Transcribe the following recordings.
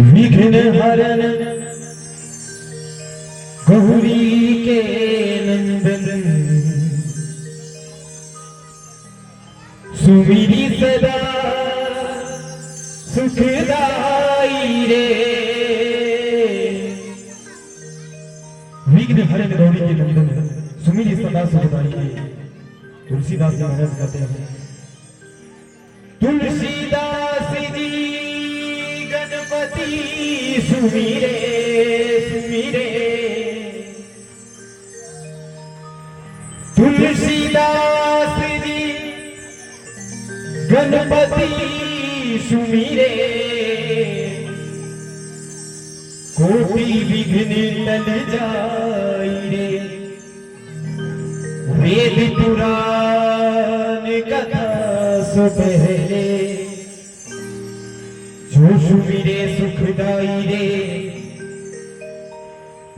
विघ्न हरन गौरी के नंदन सुमिरी सदा सुखदाई रे। विघ्न हरन गौरी के नंदन सुमिरी सदा सुखदाई रे। तुलसीदास जी महाराज कहते हैं, Tulsidas ji Ganpati Sumire Sumire, Tulsidas ji Ganpati Sumire, कोटि विघ्न टल जाई रे। वेद पुराण कथा सो पहले, जो सुमिरे सुखदाई रे।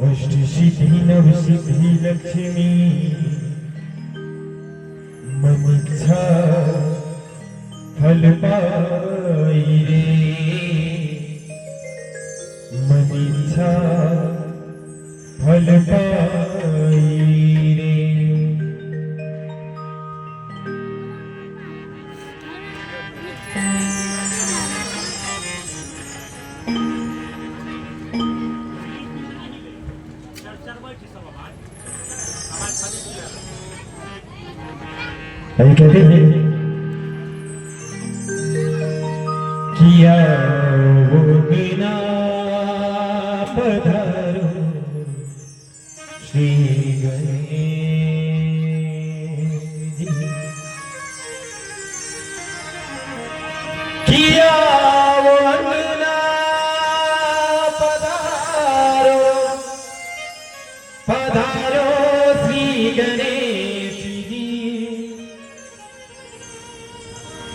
अष्ट सिद्धि नव सिद्धि लक्ष्मी, मन इच्छा फल पाई रे। मन इच्छा फल पाई रे। अभी कहते हैं, किया वो बिना पधारो श्री गणेश जी। किया वो बिना पधारो पधारो श्री गणेश जी।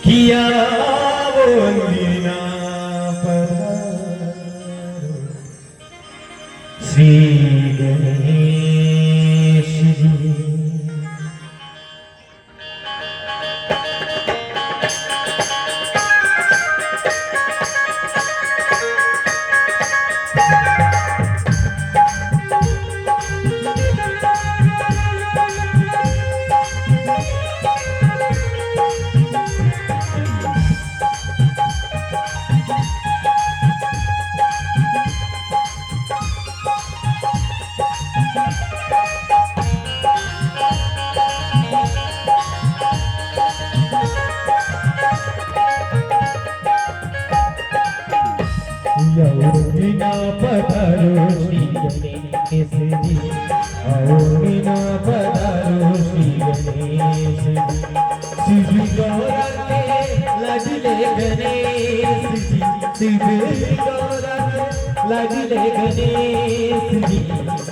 किया वो बिना पधारो श्री गणेश जी। बिना पधारो श्री गणेश जी, आओ बिना पधारो श्री गणेश जी। शिव गौरा के लगले गणेश जी, शिव गौरा के लगले गणेश जी।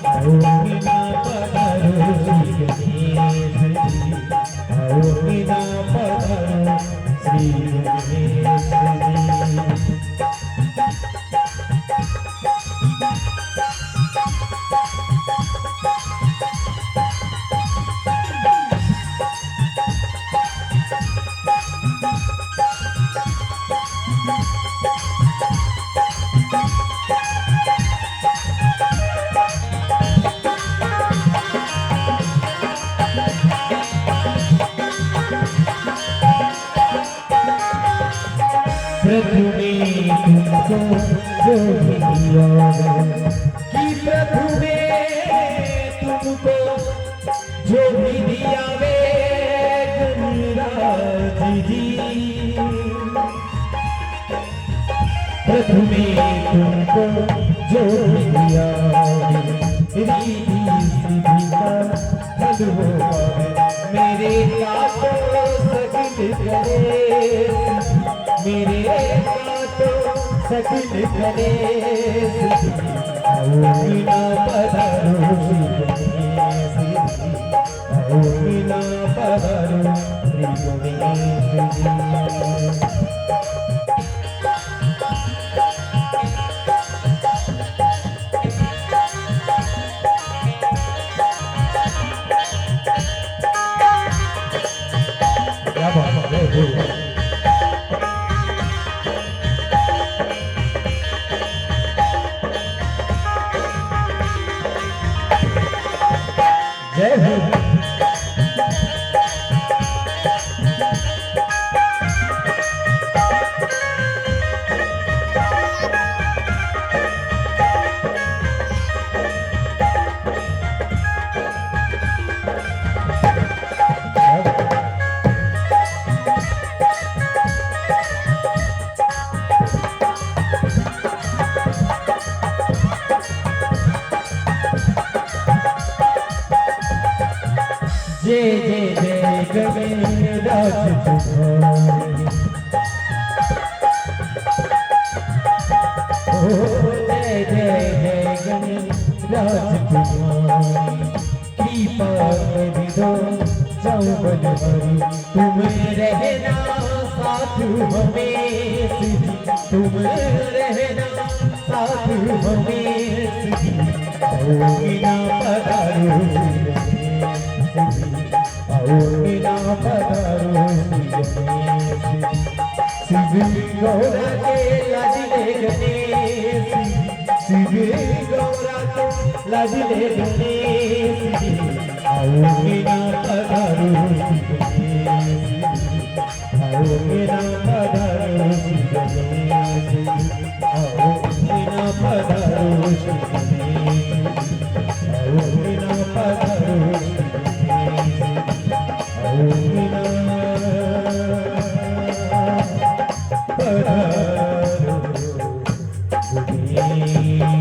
आओ बिना पधारो श्री गणेश जी, आओ बिना पधारो श्री गणेश जी। प्रभु ने तुमको जो भी दिया, कि प्रभु ने तुमको जो भी दिया वे गणराज जी। प्रभु ने तुमको जो भी दिया रिद्धि सिद्धि का फल हो पावे। मेरे काटो सकिल करे, मेरे काटो सकिल करे। आओ बिना पधारो श्री गणेश जी, आओ बिना पधारो श्री गणेश जी। जय हो जय जय जय गणराज तुम्हारे ओ जय जय जय गणराज तुम्हारी कृपा कर दो चौबन हरि तुम रहना साथ हमें तुम रहना साथ हमें बिना पधारो बिना पधारो शिव गौरा के लाजले गणेश शिव गौरा के लाजले गणेश आओ बिना पधारो आओ बिना पधारो गणेश आओ बिना पधारो आओ बिना पधारो पधारो